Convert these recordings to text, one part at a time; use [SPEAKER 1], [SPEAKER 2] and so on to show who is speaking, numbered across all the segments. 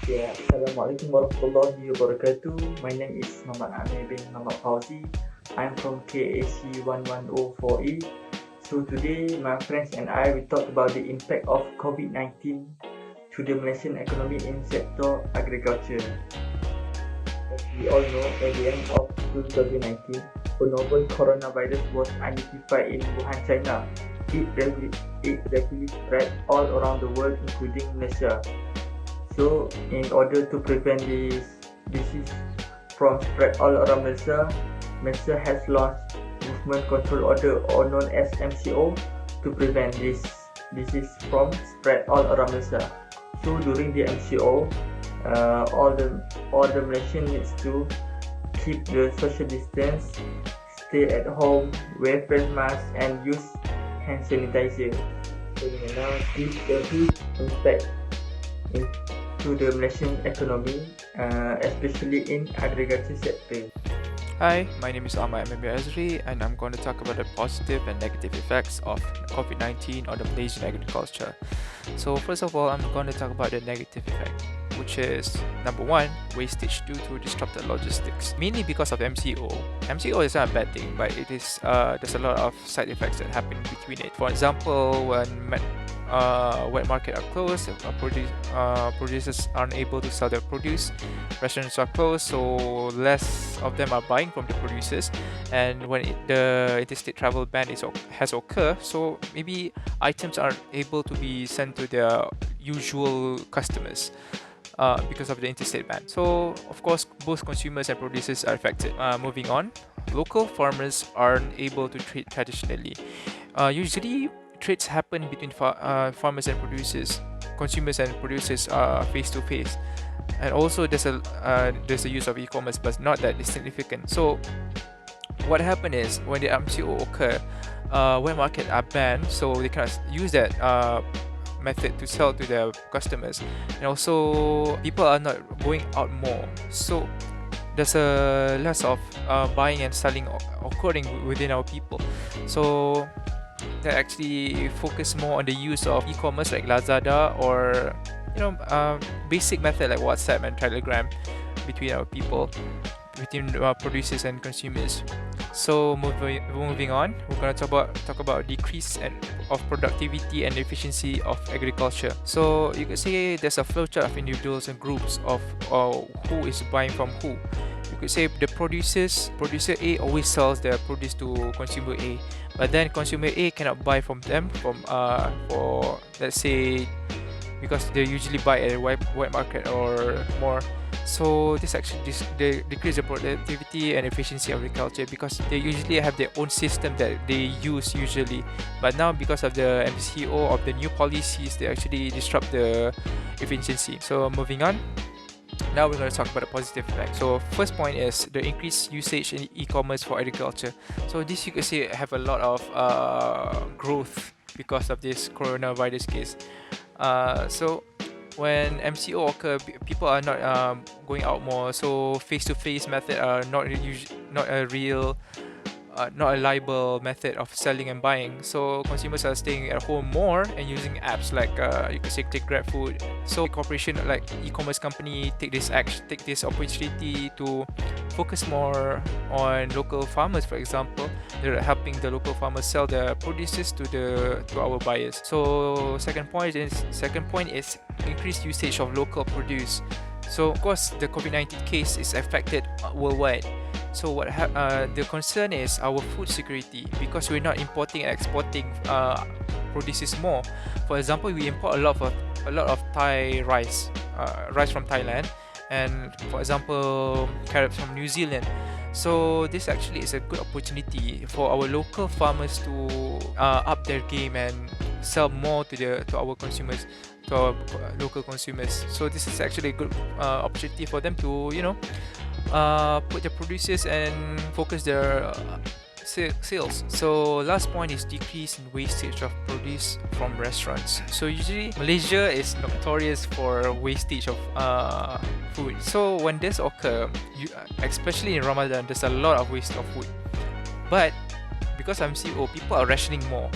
[SPEAKER 1] Ya, Assalamualaikum warahmatullahi wabarakatuh. My name is Muhammad Amir bin Muhammad Fauzi. I'm from KAC 1104E. So today, my friends and I will talk about the impact of COVID-19 to the Malaysian economy in sector agriculture. As we all know, at the end of 2019, a novel coronavirus was identified in Wuhan, China. It rapidly spread all around the world, including Malaysia. So, in order to prevent this disease from spread all around Malaysia, Malaysia has launched Movement Control Order, or known as MCO, to prevent this disease from spread all around Malaysia. So during the MCO, all the Malaysian needs to keep the social distance, stay at home, wear face mask, and use hand sanitizer. So now this the huge impact to the Malaysian economy, especially in agriculture sector.
[SPEAKER 2] Hi, my name is Ahmad Amir Azri, and I'm going to talk about the positive and negative effects of COVID-19 on the Malaysian agriculture. So first of all, I'm going to talk about the negative effect, which is number one, wastage due to disrupted logistics. Mainly because of MCO. MCO is not a bad thing, but it is there's a lot of side effects that happen between it. For example, when wet market are closed, producers aren't able to sell their produce, restaurants are closed, so less of them are buying from the producers, and when the interstate travel ban has occurred, so maybe items aren't able to be sent to their usual customers because of the interstate ban. So of course both consumers and producers are affected. Moving on, local farmers aren't able to trade traditionally. Usually trades happen between farmers and producers, consumers and producers are face to face, and also there's a use of e-commerce, but not that significant. So what happened is when the MCO occur, wet market are banned, so they cannot use that method to sell to their customers, and also people are not going out more, so there's a less of buying and selling occurring within our people. So that actually focus more on the use of e-commerce like Lazada, or basic method like WhatsApp and Telegram between our people, between producers and consumers. So moving on, we're going to talk about decrease of productivity and efficiency of agriculture. So you could say there's a flowchart of individuals and groups of who is buying from who. You could say the producer A always sells their produce to consumer A, but then consumer A cannot buy from them for, let's say, because they usually buy at a wet market or more. So this actually decrease the productivity and efficiency of agriculture, because they usually have their own system that they use usually, but now because of the MCO of the new policies, they actually disrupt the efficiency. So moving on, now we're going to talk about the positive effect. So first point is the increased usage in e-commerce for agriculture. So this, you could say, have a lot of growth because of this coronavirus case. So when MCO occur, people are not going out more, so face-to-face method are not not a reliable method of selling and buying. So consumers are staying at home more and using apps like you could say take GrabFood. So corporation like e-commerce company take this opportunity to focus more on local farmers. For example, they're helping the local farmers sell their produces to our buyers. So second point is increased usage of local produce. So of course the COVID-19 case is affected worldwide. So the concern is our food security, because we're not importing and exporting produces more. For example, we import a lot of Thai rice from Thailand, and for example carrots from New Zealand. So this actually is a good opportunity for our local farmers to up their game and sell more to our consumers, to our local consumers. So this is actually a good opportunity for them to put their produces and focus their sales. So last point is decrease in wastage of produce from restaurants. So usually Malaysia is notorious for wastage of food. So when this occur, especially in Ramadan, there's a lot of waste of food. But because I'm CEO, people are rationing more,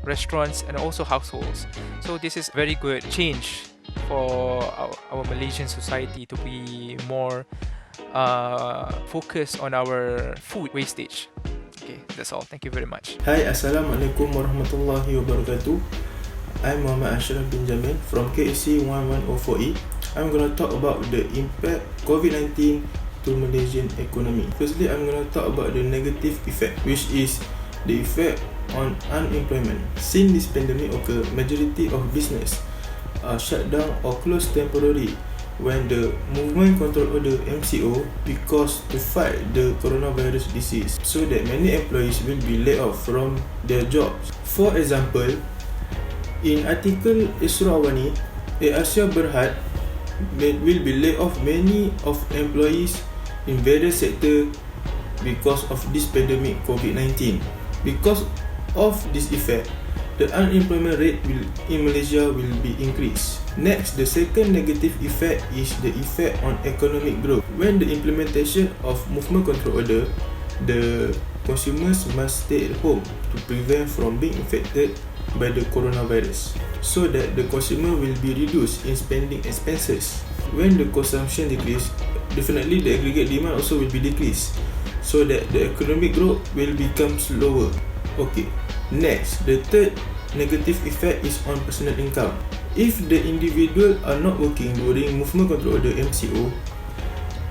[SPEAKER 2] restaurants and also households. So this is very good change for our Malaysian society to be more focused on our food wastage. Okay, that's all. Thank you very much.
[SPEAKER 3] Hai, Assalamualaikum warahmatullahi wabarakatuh. I'm Muhammad Ashraf bin Jamil from KAC 1104E. I'm going to talk about the impact COVID-19 to Malaysian economy. Firstly, I'm going to talk about the negative effect, which is the effect on unemployment. Since this pandemic occurred, majority of business are shut down or closed temporarily when the Movement Control Order MCO because to fight the coronavirus disease, so that many employees will be laid off from their jobs. For example, in article Israwani, Asia Berhad will be laid off many of employees in various sectors because of this pandemic COVID-19. Because of this effect, the unemployment rate in Malaysia will be increased. Next, the second negative effect is the effect on economic growth. When the implementation of Movement Control Order, the consumers must stay at home to prevent from being infected by the coronavirus, so that the consumer will be reduced in spending expenses. When the consumption decrease, definitely the aggregate demand also will be decreased, so that the economic growth will become slower. Okay. Next, the third negative effect is on personal income. If the individual are not working during Movement Control Order MCO,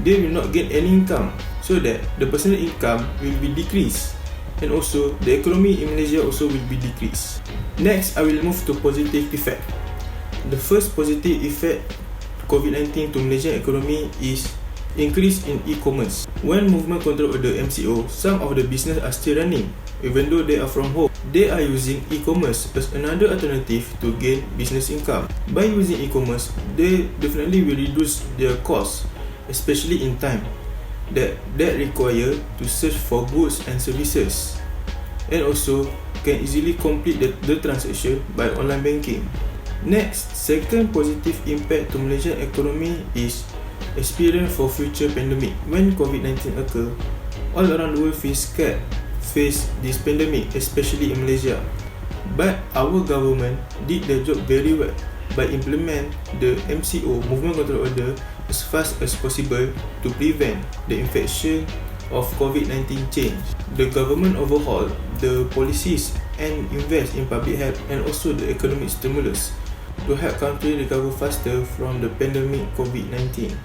[SPEAKER 3] they will not get any income, so that the personal income will be decreased, and also the economy in Malaysia also will be decreased. Next, I will move to positive effect. The first positive effect COVID-19 to Malaysian economy is increase in e-commerce. When Movement Control Order MCO, some of the business are still running even though they are from home. They are using e-commerce as another alternative to gain business income. By using e-commerce, they definitely will reduce their costs, especially in time that require to search for goods and services, and also can easily complete the transaction by online banking. Next, second positive impact to Malaysian economy is experience for future pandemic. When COVID-19 occur, all around the world face this pandemic, especially in Malaysia. But our government did their job very well by implement the MCO, Movement Control Order, as fast as possible to prevent the infection of COVID-19 change. The government overhaul the policies and invest in public health and also the economic stimulus to help country recover faster from the pandemic COVID-19.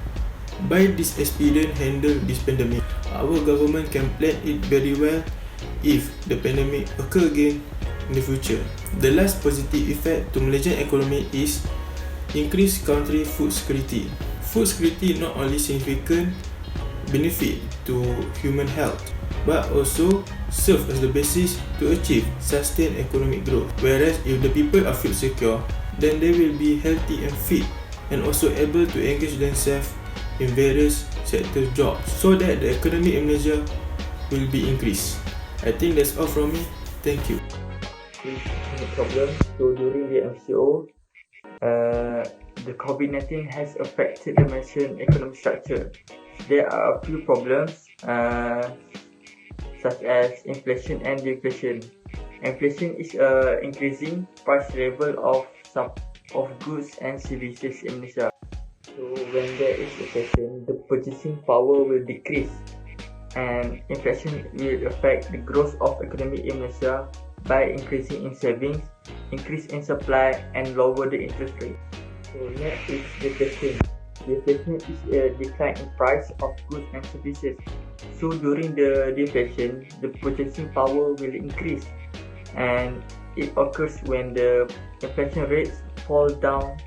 [SPEAKER 3] By this experience handle this pandemic, our government can plan it very well if the pandemic occur again in the future. The last positive effect to Malaysian economy is increased country food security. Food security not only significant benefit to human health, but also serve as the basis to achieve sustained economic growth. Whereas if the people are food secure, then they will be healthy and fit, and also able to engage themselves in various sector jobs, so that the economy in Malaysia will be increased. I think that's all from me. Thank you.
[SPEAKER 1] No problem. So during the MCO, the COVID-19 has affected the Malaysian economic structure. There are a few problems, such as inflation and deflation. Inflation is increasing price level of goods and services in Malaysia. So when there is inflation, the purchasing power will decrease, and inflation will affect the growth of economy in Malaysia by increasing in savings, increase in supply, and lower the interest rate. So next is deflation. Deflation is a decline in price of goods and services. So during the deflation, the purchasing power will increase, and it occurs when the inflation rates fall down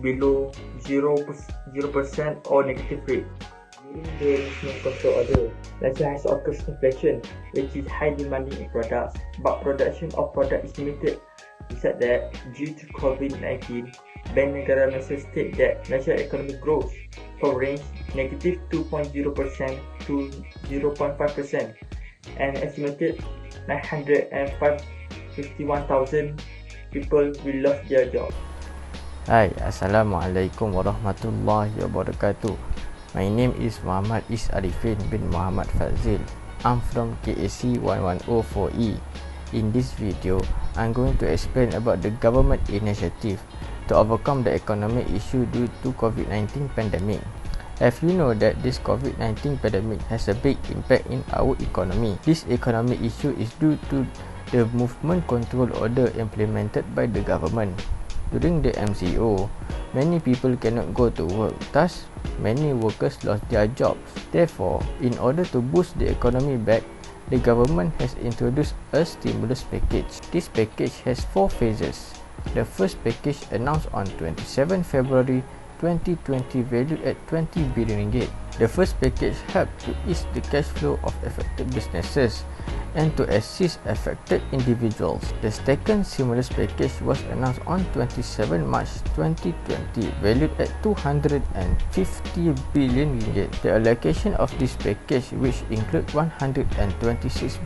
[SPEAKER 1] below 0% or negative rate. During the Movement Control Order, Malaysia has occurred inflation, which is high demanding in products, but production of product is limited. Besides that, due to COVID-19, Bank Negara Malaysia state that Malaysia economic growth will range negative 2.0% to 0.5%, and estimated 951,000 people will lose their job.
[SPEAKER 4] Hai, Assalamualaikum warahmatullahi wabarakatuh. My name is Muhammad Is Arifin bin Muhammad Fazil. I'm from KAC 1104E. In this video, I'm going to explain about the government initiative to overcome the economic issue due to COVID-19 pandemic. Have you know that this COVID-19 pandemic has a big impact in our economy? This economic issue is due to the movement control order implemented by the government. During the MCO, many people cannot go to work, thus many workers lost their jobs. Therefore, in order to boost the economy back, the government has introduced a stimulus package. This package has 4 phases. The first package announced on 27 February 2020 valued at 20 billion ringgit. The first package helped to ease the cash flow of affected businesses and to assist affected individuals. The second stimulus package was announced on 27 March 2020 valued at 250 billion ringgit. The allocation of this package, which include 126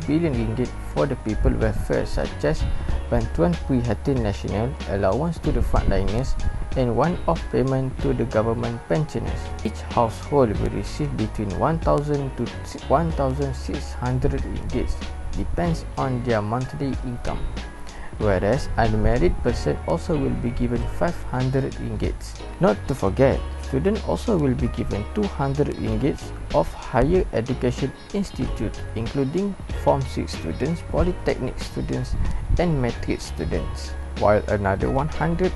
[SPEAKER 4] billion ringgit for the people welfare such as Bantuan Prihatin Nasional, allowance to the frontliners, and one-off payment to the government pensioners. Each household will receive between 1,000 to 1,600 ringgit, depends on their monthly income. Whereas unmarried person also will be given 500 ringgit. Not to forget, student also will be given 200 ringgit of higher education institute, including Form 6 students, polytechnic students, and matric students, while another 101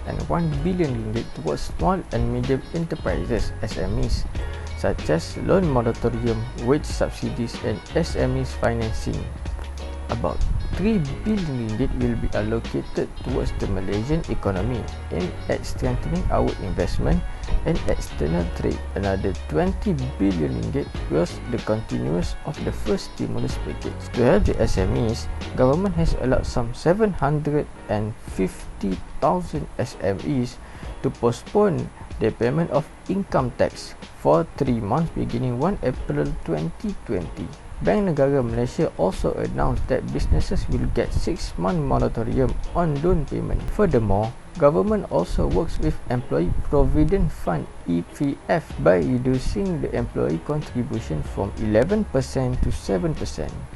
[SPEAKER 4] billion ringgit towards small and medium enterprises (SMEs), such as loan moratorium, wage subsidies, and SMEs financing. About 3 billion ringgit will be allocated towards the Malaysian economy aimed at strengthening our investment and external trade. Another 20 billion ringgit was the continuance of the first stimulus package. To help the SMEs, government has allowed some 750,000 SMEs to postpone the payment of income tax for 3 months beginning 1 April 2020. Bank Negara Malaysia also announced that businesses will get 6-month moratorium on loan payment. Furthermore, government also works with Employee Provident Fund (EPF) by reducing the employee contribution from 11% to 7%.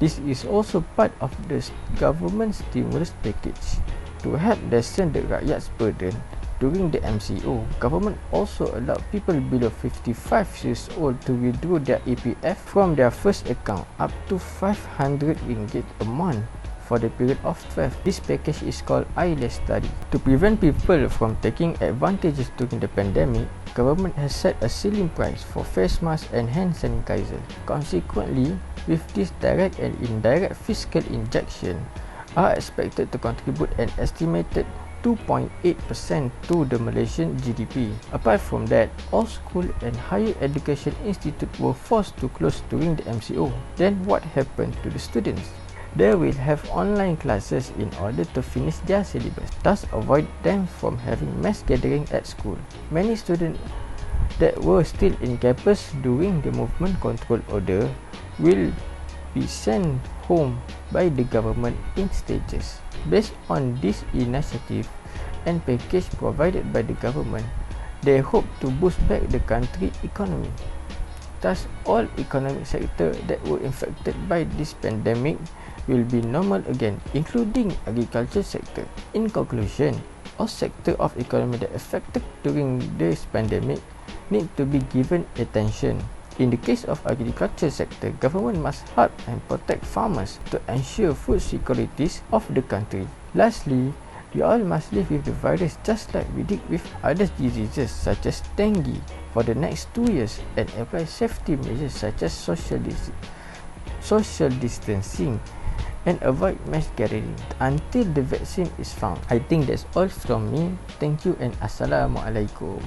[SPEAKER 4] This is also part of the government stimulus package. To help lessen the rakyat's burden during the MCO, government also allowed people below 55 years old to withdraw their EPF from their first account up to 500 ringgit a month for the period of 12. This package is called I-Less Study. To prevent people from taking advantages during the pandemic, government has set a ceiling price for face masks and hand sanitizer. Consequently, with this direct and indirect fiscal injection are expected to contribute an estimated 2.8% to the Malaysian GDP. Apart from that, all school and higher education institutes were forced to close during the MCO. Then what happened to the students? They will have online classes in order to finish their syllabus, thus avoid them from having mass gathering at school. Many students that were still in campus during the movement control order will be sent home by the government in stages. Based on this initiative and package provided by the government, they hope to boost back the country economy. Thus, all economic sectors that were infected by this pandemic will be normal again, including agriculture sector. In conclusion, all sectors of economy that affected during this pandemic need to be given attention. In the case of agriculture sector, government must help and protect farmers to ensure food securities of the country. Lastly, we all must live with the virus just like we did with other diseases such as dengue for the next 2 years and apply safety measures such as social distancing and avoid mass gathering until the vaccine is found. I think that's all from me. Thank you and Assalamualaikum.